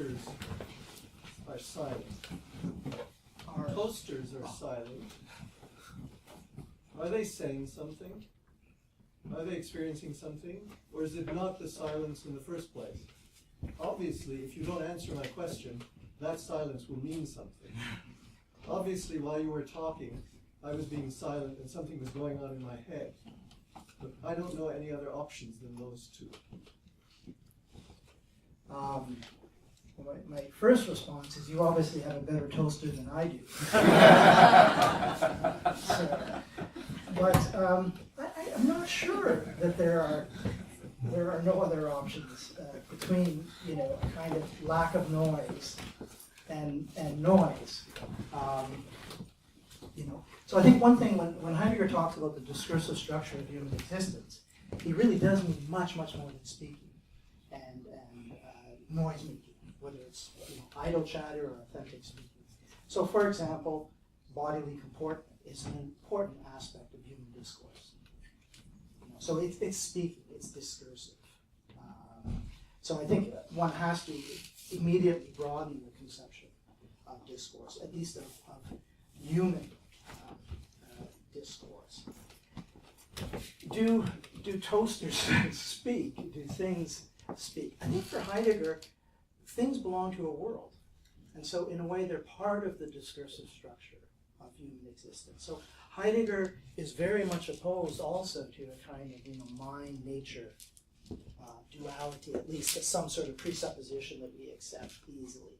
toasters are silent. Our toasters are silent. Are they saying something? Are they experiencing something? Or is it not the silence in the first place? Obviously, if you don't answer my question, that silence will mean something. Obviously, while you were talking, I was being silent and something was going on in my head. But I don't know any other options than those two. My first response is you obviously have a better toaster than I do. I'm not sure that there are no other options between a kind of lack of noise and noise. So I think one thing when Heidegger talks about the discursive structure of human existence, he really does mean much more than speaking and noise making, whether it's idle chatter or authentic speaking. So, for example, bodily comportment is an important aspect of human discourse. So it's speaking, it's discursive. So I think one has to immediately broaden the conception of discourse, at least of human discourse. Do toasters speak? Do things speak? I think for Heidegger, things belong to a world. And so in a way, they're part of the discursive structure of human existence. So Heidegger is very much opposed also to a kind of mind-nature duality, at least some sort of presupposition that we accept easily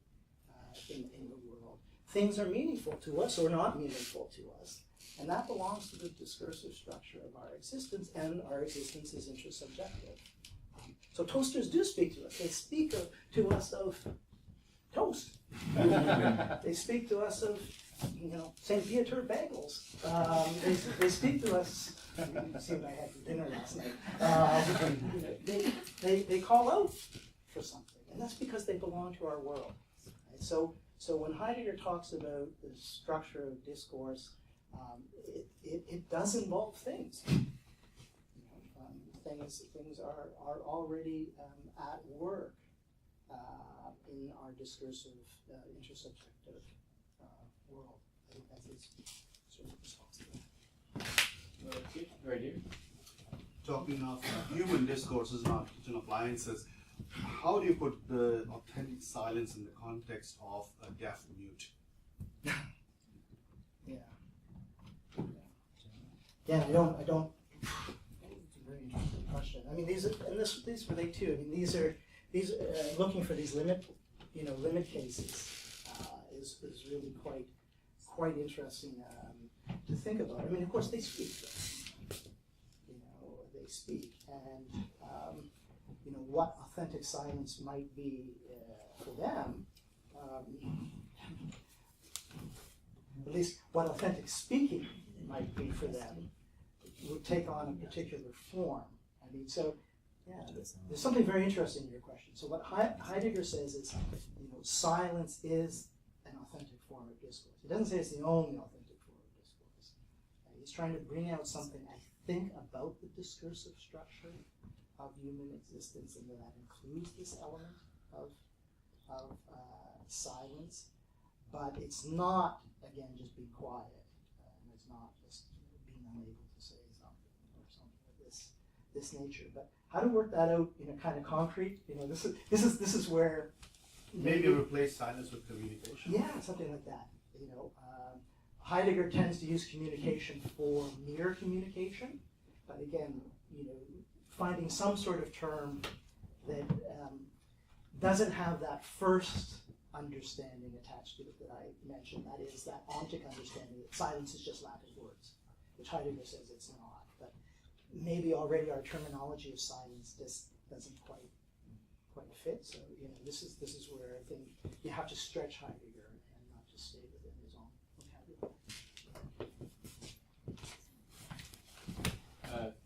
in the world. Things are meaningful to us or not meaningful to us. And that belongs to the discursive structure of our existence, and our existence is intersubjective. So toasters do speak to us. They speak to us of toast. They speak to us of, St. Pieter bagels. They speak to us. You see what I had for dinner last night. They call out for something, and that's because they belong to our world. Right? So when Heidegger talks about the structure of discourse, it does involve things. Things are already at work in our discursive, intersubjective world. I think that's his sort of response to that. Right here. Talking of human discourses, not kitchen appliances, how do you put the authentic silence in the context of a deaf mute? Yeah, I don't. It's a very interesting question. I mean, these relate too. I mean, these are looking for these limit cases is really quite interesting to think about. I mean, of course, they speak. They speak, and what authentic silence might be for them. At least what authentic speaking might be for them would take on a particular form. I mean, so yeah, there's something very interesting in your question. So what Heidegger says is, silence is an authentic form of discourse. He doesn't say it's the only authentic form of discourse. He's trying to bring out something, I think, about the discursive structure of human existence, and that includes this element of silence. But it's not, again, just be quiet. And it's not just being unable to say something or something of this nature. But how to work that out in a kind of concrete, this is where Maybe replace silence with communication. Yeah, something like that. Heidegger tends to use communication for mere communication, but again, finding some sort of term that doesn't have that first understanding attached to it that I mentioned. That is that ontic understanding that silence is just lack of words, which Heidegger says it's not. But maybe already our terminology of silence just doesn't quite fit. So this is where I think you have to stretch Heidegger and not just stay within his own vocabulary.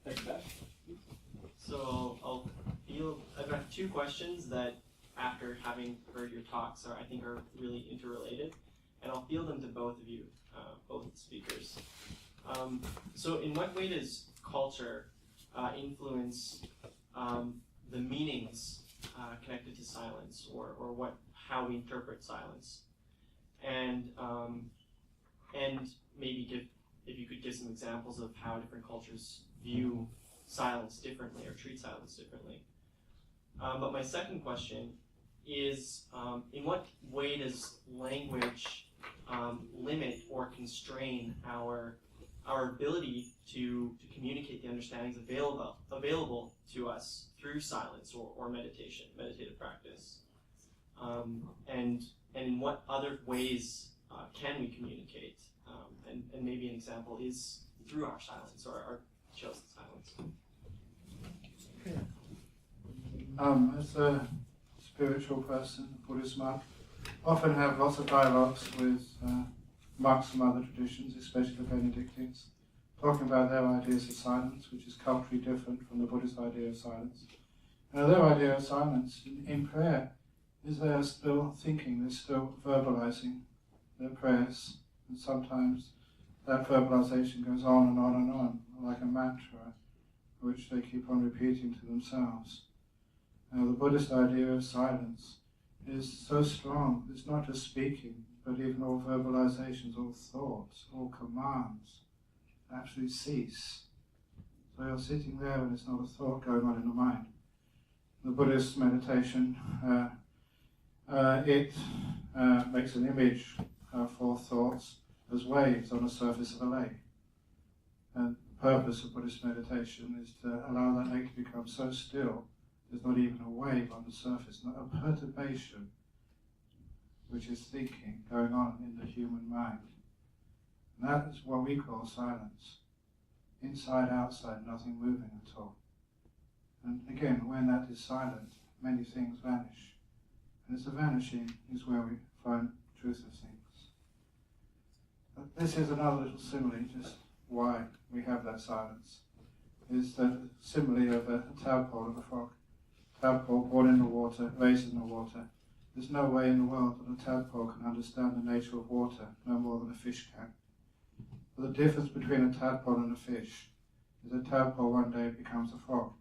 Thanks, Beth. So I've got two questions that, after having heard your talks, I think are really interrelated, and I'll field them to both of you, both speakers. So in what way does culture influence the meanings connected to silence, or how we interpret silence, and maybe if you could give some examples of how different cultures view silence differently or treat silence differently. But my second question is, in what way does language limit or constrain our ability to communicate the understandings available to us through silence or meditative practice? And in what other ways can we communicate? And maybe an example is through our silence or our chosen silence. As a spiritual person, Buddhist monk, often have lots of dialogues with monks from other traditions, especially the Benedictines, talking about their ideas of silence, which is culturally different from the Buddhist idea of silence. Their idea of silence in prayer is they are still thinking, they're still verbalizing their prayers, and sometimes that verbalization goes on and on and on, like a mantra, which they keep on repeating to themselves. The Buddhist idea of silence is so strong, it's not just speaking, but even all verbalizations, all thoughts, all commands, absolutely cease. So you're sitting there and there's not a thought going on in the mind. The Buddhist meditation, it makes an image for thoughts as waves on the surface of a lake. And the purpose of Buddhist meditation is to allow that lake to become so still there's not even a wave on the surface, not a perturbation, which is thinking going on in the human mind. And that is what we call silence. Inside, outside, nothing moving at all. And again, when that is silent, many things vanish. And it's the vanishing is where we find truth of things. But this is another little simile, just why we have that silence. Is that simile of a tadpole of a frog. Tadpole born in the water, raised in the water. There's no way in the world that a tadpole can understand the nature of water, no more than a fish can. But the difference between a tadpole and a fish is a tadpole one day becomes a frog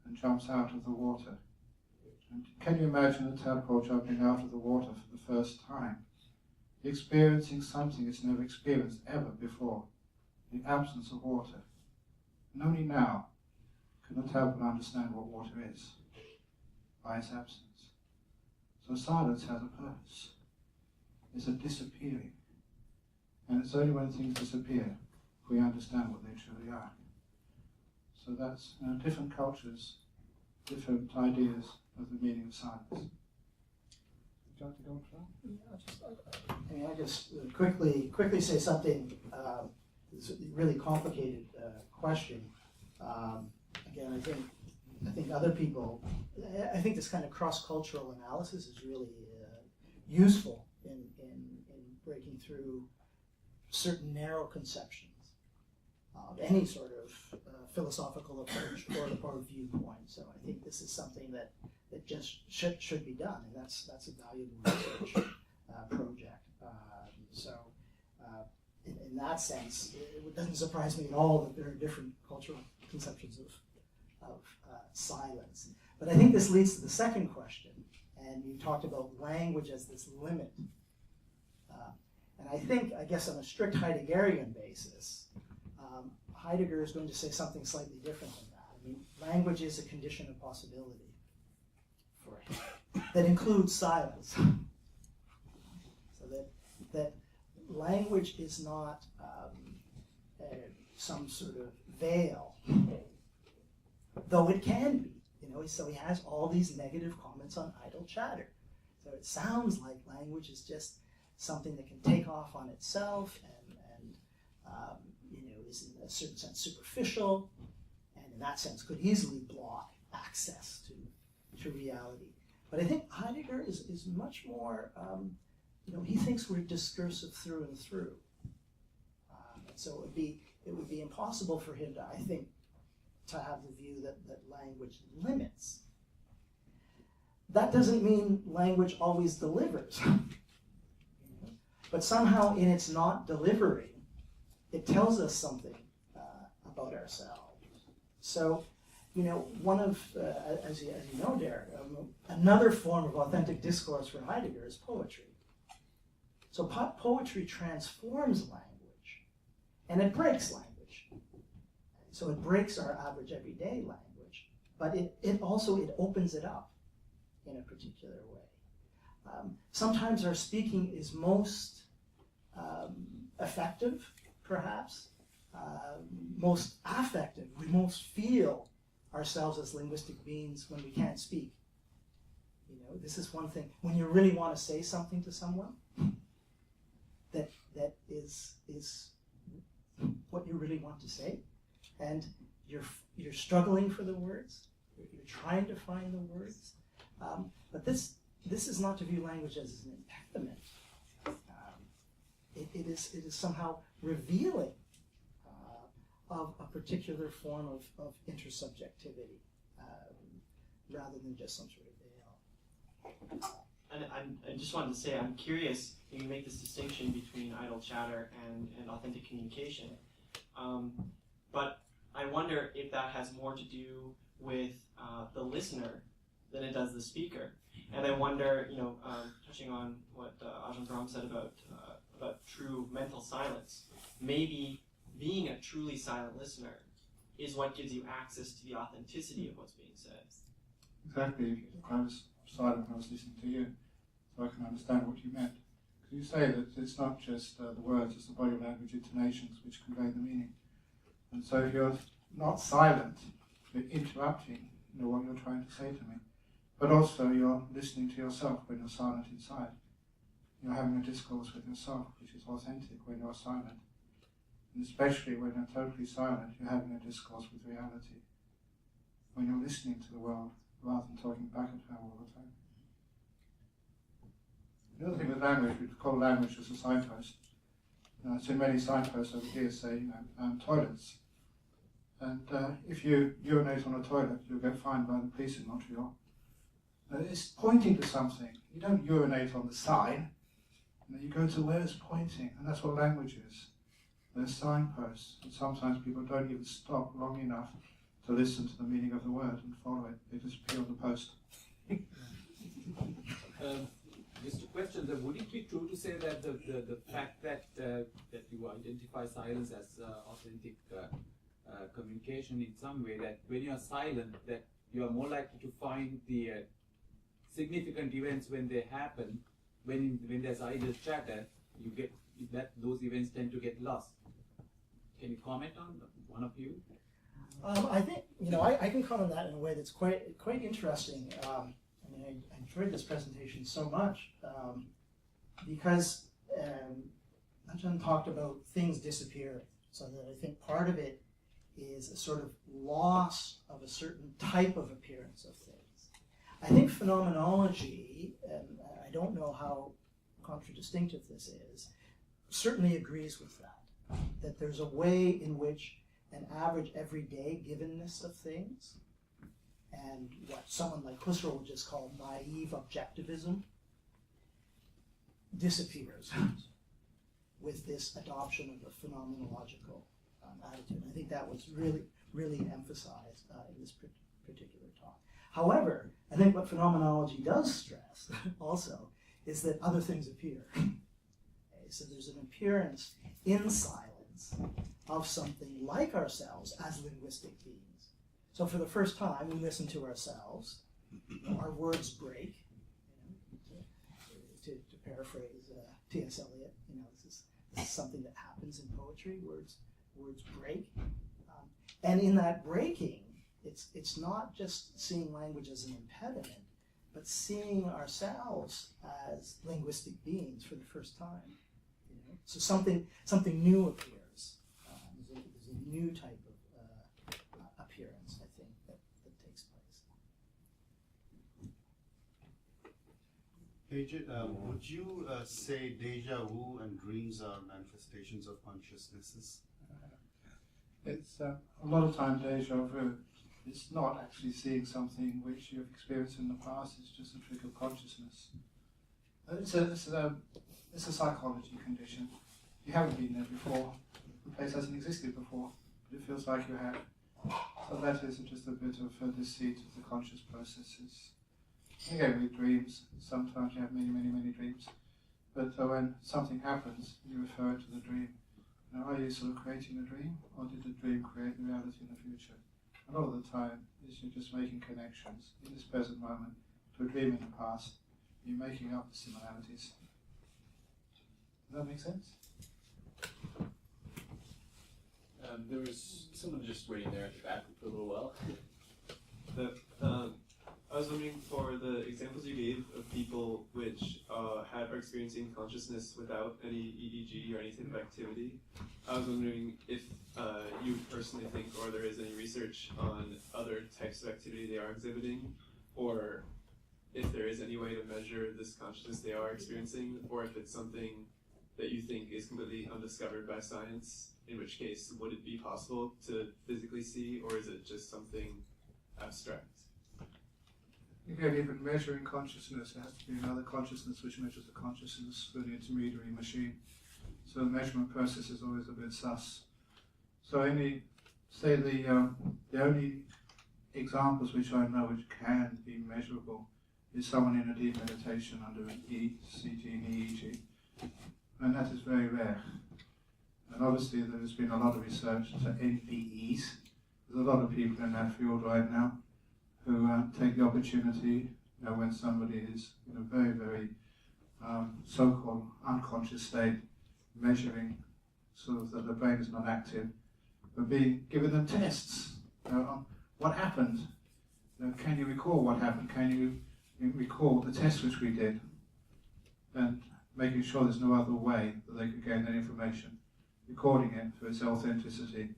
and jumps out of the water. And can you imagine a tadpole jumping out of the water for the first time? Experiencing something it's never experienced ever before, the absence of water. And only now can the tadpole understand what water is, by its absence. So silence has a purpose. It's a disappearing. And it's only when things disappear we understand what they truly are. So that's different cultures, different ideas of the meaning of silence. Would you like to go on to that? I'll just quickly say something. It's a really complicated question. Again, I think other people, I think this kind of cross-cultural analysis is really useful in breaking through certain narrow conceptions of any sort of philosophical approach or viewpoint. So I think this is something that just should be done, and that's a valuable research project. In that sense, it doesn't surprise me at all that there are different cultural conceptions of silence. But I think this leads to the second question, and you talked about language as this limit. And I guess on a strict Heideggerian basis, Heidegger is going to say something slightly different than that. I mean, language is a condition of possibility for him that includes silence. So that language is not some sort of veil, though it can be. So he has all these negative comments on idle chatter. So it sounds like language is just something that can take off on itself and is in a certain sense superficial, and in that sense could easily block access to reality. But I think Heidegger is much more, he thinks we're discursive through and through. And so it would be impossible for him to, I think, to have the view that language limits. That doesn't mean language always delivers. But somehow in its not delivering, it tells us something about ourselves. So one of, as you know, Derek, another form of authentic discourse for Heidegger is poetry. So poetry transforms language, and it breaks language. So it breaks our average everyday language, but it also opens it up in a particular way. Sometimes our speaking is most effective, perhaps, most affective. We most feel ourselves as linguistic beings when we can't speak. This is one thing. When you really want to say something to someone, that is what you really want to say, and you're struggling for the words. You're trying to find the words, but this is not to view language as an impediment. It is somehow revealing of a particular form of intersubjectivity, rather than just some sort of veil. And I just wanted to say, I'm curious, you make this distinction between idle chatter and authentic communication. But I wonder if that has more to do with the listener than it does the speaker. And I wonder, touching on what Ajahn Brahm said about true mental silence, maybe being a truly silent listener is what gives you access to the authenticity of what's being said. Exactly. I was silent when I was listening to you, so I can understand what you meant. Because you say that it's not just the words, it's the body language intonations which convey the meaning. And so if you're not silent, you're interrupting what you're trying to say to me. But also you're listening to yourself when you're silent inside. You're having a discourse with yourself, which is authentic when you're silent. And especially when you're totally silent, you're having a discourse with reality. When you're listening to the world, rather than talking back at her all the time. The other thing with language, we call language as a signpost. I've seen many signposts over here say, toilets. And if you urinate on a toilet, you'll get fined by the police in Montreal. It's pointing to something. You don't urinate on the sign. You go to where it's pointing, and that's what language is. They're signposts, and sometimes people don't even stop long enough to listen to the meaning of the word and follow it. They just appear on the post. Just a question: would it be true to say that the fact that you identify silence as authentic communication in some way, that when you are silent, that you are more likely to find the significant events when they happen, when there's idle chatter, you get that those events tend to get lost. Can you comment on one of you? I think I can comment on that in a way that's quite interesting. I enjoyed this presentation so much because Ajahn talked about things disappearing. So that I think part of it is a sort of loss of a certain type of appearance of things. I think phenomenology, and I don't know how contradistinctive this is, certainly agrees with that there's a way in which an average everyday givenness of things and what someone like Husserl would just call naive objectivism disappears with this adoption of a phenomenological attitude. I think that was really emphasized in this particular talk. However, I think what phenomenology does stress also is that other things appear. So there's an appearance in silence of something like ourselves as linguistic beings. So for the first time, we listen to ourselves. Our words break. To paraphrase T.S. Eliot, this is something that happens in poetry. Words break, and in that breaking, it's not just seeing language as an impediment, but seeing ourselves as linguistic beings for the first time. So something new appears. There's a new type of appearance, I think, that takes place. Would you say deja vu and dreams are manifestations of consciousnesses? It's a lot of time deja vu. It's not actually seeing something which you've experienced in the past. It's just a trick of consciousness. It's a psychology condition. You haven't been there before. The place hasn't existed before, but it feels like you have. So that is just a bit of a deceit of the conscious processes. Again, with dreams, sometimes you have many dreams. But when something happens, you refer it to the dream. Now, are you sort of creating the dream, or did the dream create the reality in the future? A lot of the time is you're just making connections in this present moment to a dream in the past. You're making up the similarities. Does that make sense? There was someone just waiting there at the back for a little while. I was wondering, for the examples you gave of people which are experiencing consciousness without any EEG or any type of activity, I was wondering if you personally think, or there is any research on other types of activity they are exhibiting, or if there is any way to measure this consciousness they are experiencing, or if it's something that you think is completely undiscovered by science, in which case would it be possible to physically see, or is it just something abstract? Again, even measuring consciousness, there has to be another consciousness which measures the consciousness through the intermediary machine. So the measurement process is always a bit sus. So the only examples which I know which can be measurable is someone in a deep meditation under an ECG and EEG. And that is very rare. And obviously there has been a lot of research into NPEs. There's a lot of people in that field right now who take the opportunity, when somebody is in a very so-called unconscious state, measuring sort of that the brain is not active, but giving them tests on what happened. Can you recall what happened? Can you recall the test which we did? And making sure there's no other way that they could gain that information, recording it for its authenticity,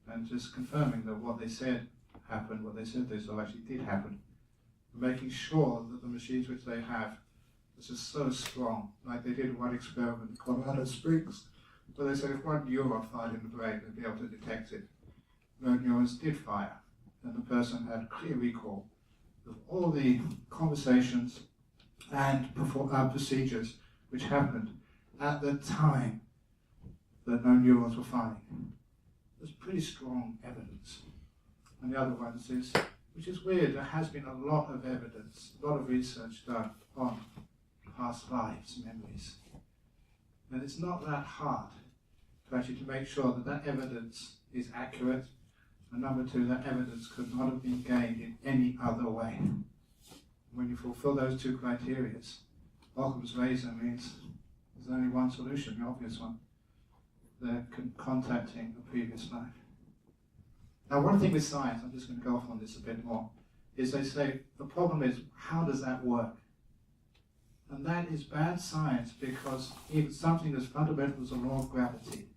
and just confirming that what they said happened, what they said they saw actually did happen. Making sure that the machines which they have are just so strong, like they did one experiment in Colorado Springs, where they said if one neuron fired in the brain, they'd be able to detect it. No neurons did fire, and the person had clear recall of all the conversations and procedures which happened at the time that no neurons were firing. There's pretty strong evidence. And the other ones is, which is weird, there has been a lot of evidence, a lot of research done on past lives, memories. And it's not that hard to make sure that that evidence is accurate, and number two, that evidence could not have been gained in any other way. When you fulfill those two criteria, Occam's razor means there's only one solution, the obvious one. They're contacting a previous life. Now, one thing with science, I'm just going to go off on this a bit more, is they say the problem is, how does that work? And that is bad science, because even something as fundamental as the law of gravity,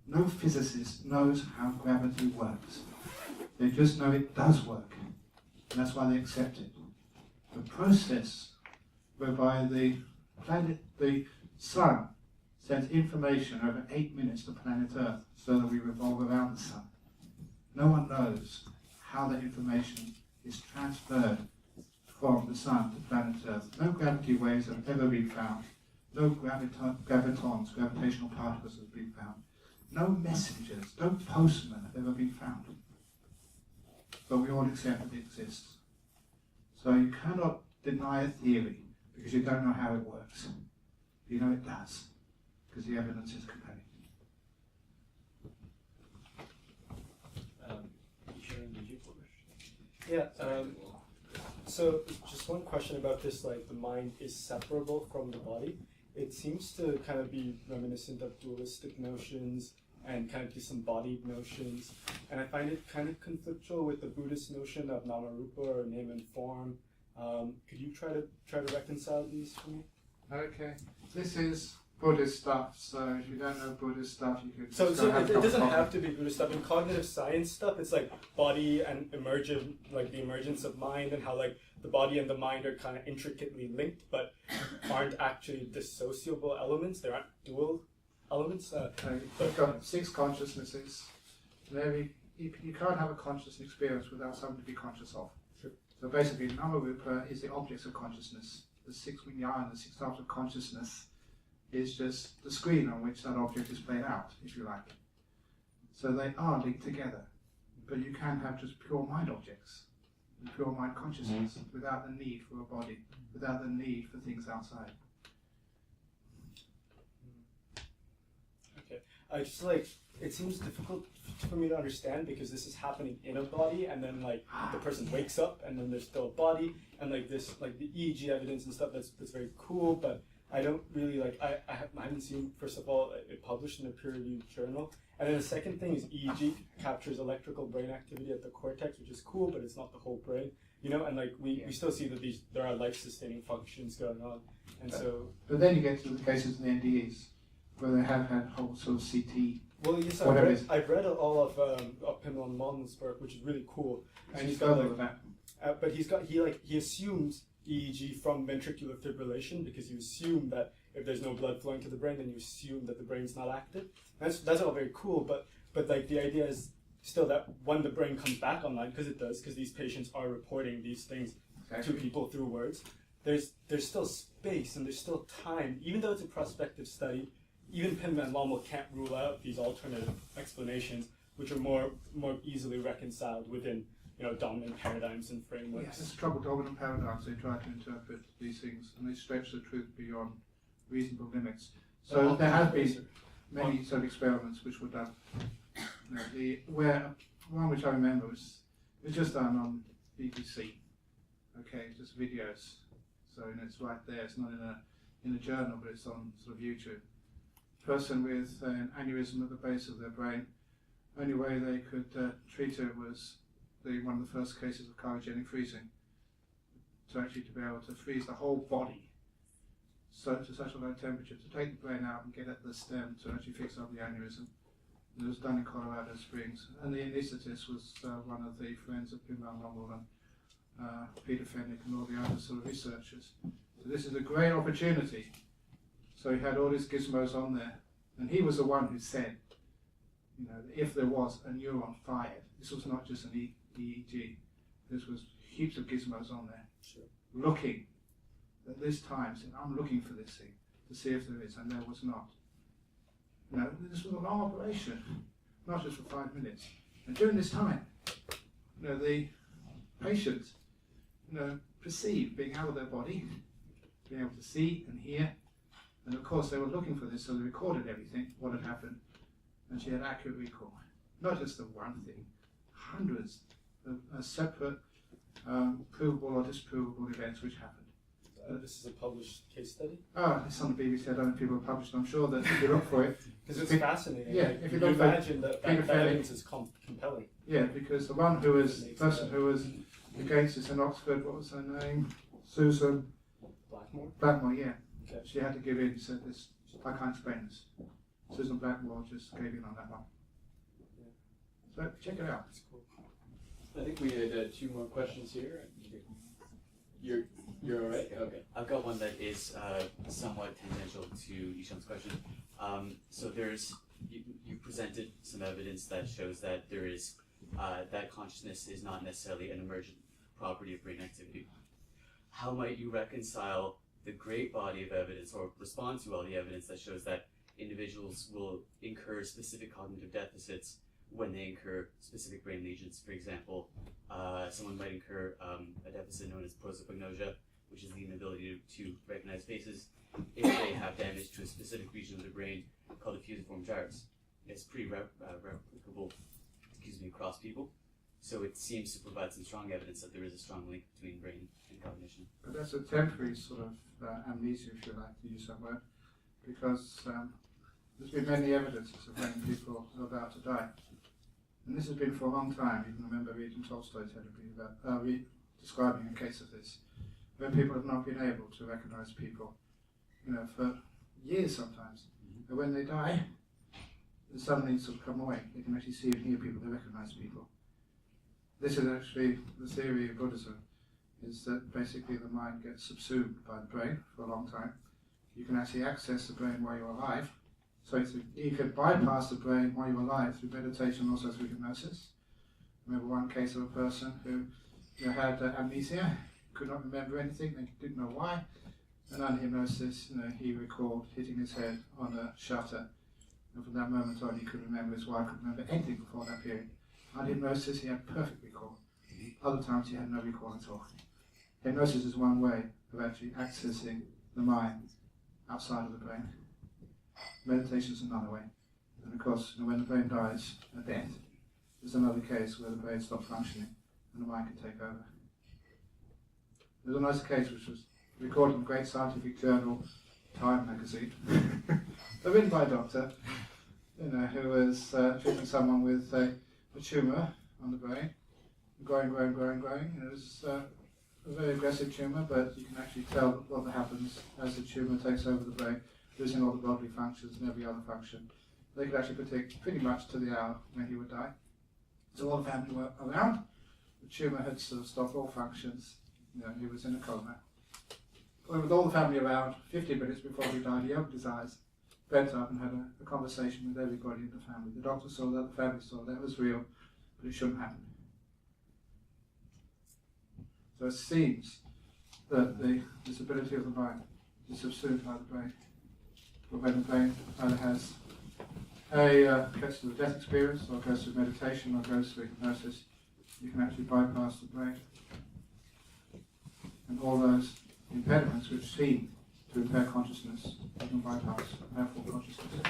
no physicist knows how gravity works. They just know it does work, and that's why they accept it. The process whereby the sun sends information over 8 minutes to planet Earth so that we revolve around the sun. No one knows how that information is transferred from the sun to planet Earth. No gravity waves have ever been found. No gravitons, gravitational particles have been found. No messengers, no postmen have ever been found. But we all accept that it exists. So you cannot deny a theory because you don't know how it works. You know it does, because the evidence is compelling. Yeah, so just one question about this, like the mind is separable from the body. It seems to kind of be reminiscent of dualistic notions and kind of disembodied notions. And I find it kind of conflictual with the Buddhist notion of nama-rupa, or name and form. Could you try to reconcile these for me? Okay, this is Buddhist stuff, so if you don't know Buddhist stuff, you could So just go have it a doesn't coffee. have to be Buddhist stuff. In cognitive science stuff, it's like body and emergent, like the emergence of mind, and how like the body and the mind are kind of intricately linked, but aren't actually dissociable elements. They aren't dual elements. You've got 6 consciousnesses. You can't have a conscious experience without something to be conscious of. Sure. So basically, nama-rupa is the objects of consciousness. The 6 vijnana, the 6 types of consciousness, is just the screen on which that object is played out, if you like. So they are linked together. but you can have just pure mind objects, pure mind consciousness, without the need for a body, without the need for things outside. Okay. I just like, it seems difficult for me to understand because this is happening in a body, and then like the person wakes up and then there's still a body, and like this, like the EEG evidence and stuff, that's very cool, but I don't really like, I haven't seen, first of all, it published in a peer-reviewed journal, and then the second thing is EEG captures electrical brain activity at the cortex, which is cool, but it's not the whole brain, you know, and like we still see that there are life-sustaining functions going on, and so. But then you get to the cases in the NDEs, where they have had whole sort of CT. Well, yes, I've read all of Pimlan Molden's work, which is really cool, and he's got like, but he assumes EEG from ventricular fibrillation because you assume that if there's no blood flowing to the brain, then you assume that the brain's not active. That's all very cool, but like the idea is still that when the brain comes back online, because it does, because these patients are reporting these things to people through words, there's still space and there's still time, even though it's a prospective study. Even Pim and Lommel can't rule out these alternative explanations, which are more easily reconciled within, you know, dominant paradigms and frameworks. Yes, it's trouble dominant paradigms. They try to interpret these things, and they stretch the truth beyond reasonable limits. So there have been many sort of experiments which were done. You know, one which I remember was just done on BBC. Okay, just videos. So it's right there. It's not in a journal, but it's on sort of YouTube. Person with an aneurysm at the base of their brain. Only way they could treat it was one of the first cases of cryogenic freezing. To be able to freeze the whole body to such a low temperature, to take the brain out and get at the stem to actually fix up the aneurysm. It was done in Colorado Springs, and the anaesthetist was one of the friends of Pim van Lommel and Peter Fenwick and all the other sort of researchers. So this is a great opportunity. So he had all his gizmos on there, and he was the one who said, you know, if there was a neuron fired, this was not just an EEG, this was heaps of gizmos on there, looking at this time, saying, I'm looking for this thing, to see if there is, and there was not. You know, this was a long operation, not just for 5 minutes. And during this time, you know, the patient, you know, perceived being out of their body, being able to see and hear. And of course they were looking for this, so they recorded everything, what had happened, and she had accurate recall. Not just the one thing, hundreds of separate provable or disprovable events which happened. This is a published case study? Oh, it's on the BBC, I don't know if people have published it. I'm sure that if you look for it. Because it's fascinating. Yeah, like, if you you look imagine that Fenwick, evidence is compelling. Yeah, because the person who was against this in Oxford, what was her name? Susan Blackmore, yeah. Okay. She had to give in, said this, I can't explain this. Susan Blackmore just gave in on that one. Yeah. So check it out. It's cool. I think we had 2 more questions here. You're all right? Okay. I've got one that is somewhat tangential to Ishan's question. So you presented some evidence that shows that there is that consciousness is not necessarily an emergent property of brain activity. How might you reconcile the great body of evidence, or respond to all the evidence that shows that individuals will incur specific cognitive deficits when they incur specific brain lesions? For example, someone might incur a deficit known as prosopagnosia, which is the inability to recognize faces, if they have damage to a specific region of the brain called the fusiform gyrus. It's pretty replicable, across people. So it seems to provide some strong evidence that there is a strong link between brain and cognition. But that's a temporary sort of amnesia, if you like to use that word, because there's been many evidences of when people are about to die. And this has been for a long time. You can remember reading Tolstoy's describing a case of this, where people have not been able to recognize people, you know, for years sometimes. And when they die, they suddenly sort of come away. They can actually see and hear people, they recognize people. This is actually the theory of Buddhism, is that basically the mind gets subsumed by the brain for a long time. You can actually access the brain while you're alive. So you can bypass the brain while you're alive through meditation, also through hypnosis. I remember one case of a person who had amnesia, could not remember anything, they didn't know why. And under hypnosis, he recalled hitting his head on a shutter. And from that moment on, he could remember his wife, could remember anything before that period. On hypnosis, he had perfect recall. Other times, he had no recall at all. Hypnosis is one way of actually accessing the mind outside of the brain. Meditation is another way. And of course, when the brain dies at death, there's another case where the brain stops functioning and the mind can take over. There's a nice case which was recorded in a great scientific journal, Time magazine, written by a doctor, who was treating someone with a tumour on the brain, growing. It was a very aggressive tumour, but you can actually tell what happens as the tumour takes over the brain, losing all the bodily functions and every other function. They could actually predict pretty much to the hour when he would die. So all the family were around. The tumour had sort of stopped all functions. He was in a coma. But with all the family around, 15 minutes before he died, he opened his eyes, bent up and had a conversation with everybody in the family. The doctor saw that, the family saw that. It was real, but it shouldn't happen. So it seems that the disability of the mind is subsumed by the brain. But when the brain either has gets to the death experience, or goes through meditation, or goes through hypnosis, you can actually bypass the brain. And all those impediments which seem to impair consciousness, you can bypass and have full consciousness.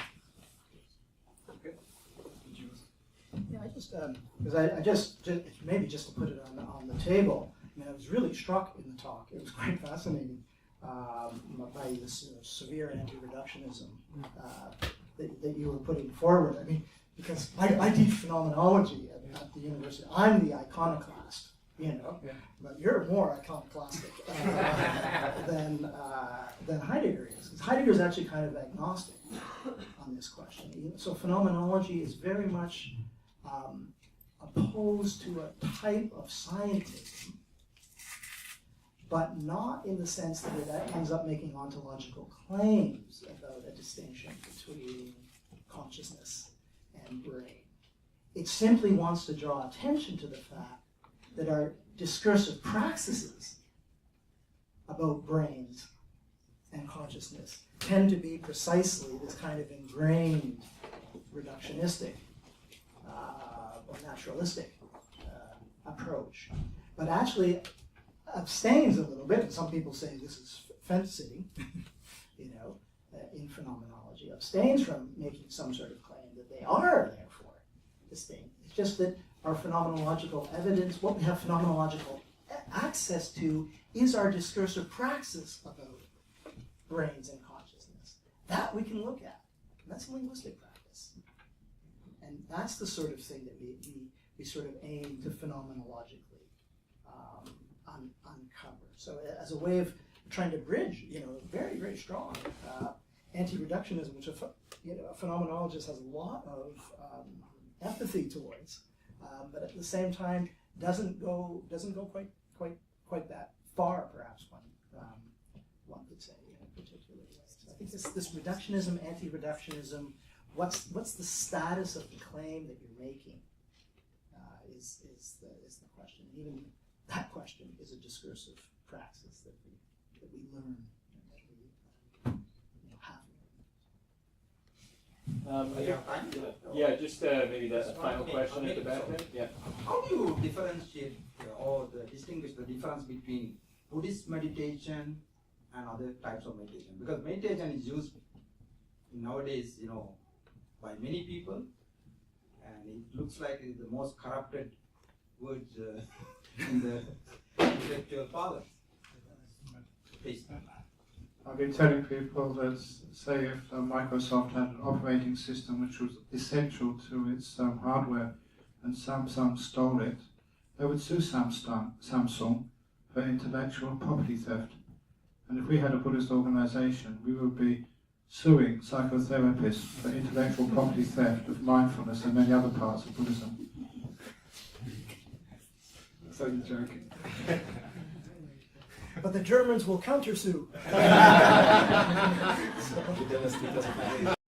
Yeah, I just because I just maybe just to put it on the table. I mean, I was really struck in the talk. It was quite fascinating by this severe anti-reductionism that you were putting forward. I mean, because I teach phenomenology at the university. I'm the iconoclast, but you're more iconoclastic than Heidegger is. Because Heidegger is actually kind of agnostic on this question. So phenomenology is very much opposed to a type of scientism, but not in the sense that it ends up making ontological claims about a distinction between consciousness and brain. It simply wants to draw attention to the fact that our discursive praxes about brains and consciousness tend to be precisely this kind of ingrained reductionistic or naturalistic approach, but actually abstains a little bit, and some people say this is fence sitting, in phenomenology, abstains from making some sort of claim that they are therefore distinct. It's just that our phenomenological evidence, what we have phenomenological access to, is our discursive praxis about brains and consciousness. That we can look at. And that's a linguistic practice. And that's the sort of thing that we sort of aim to phenomenologically uncover. So as a way of trying to bridge, very, very strong anti-reductionism, which a phenomenologist has a lot of empathy towards, but at the same time doesn't go quite that far, perhaps one could say in a particular way. So I think this reductionism, anti-reductionism, what's the status of the claim that you're making is the question. And even that question is a discursive praxis that we learn and that we have. Just maybe the final question at the back there. Yeah. How do you differentiate or distinguish the difference between Buddhist meditation and other types of meditation? Because meditation is used nowadays, by many people, and it looks like it's the most corrupted word in the intellectual parlance. Please. I've been telling people that, say, if Microsoft had an operating system which was essential to its hardware and Samsung stole it, they would sue Samsung for intellectual property theft. And if we had a Buddhist organization, we would be suing psychotherapists for intellectual property theft of mindfulness and many other parts of Buddhism. So you're joking. But the Germans will countersue.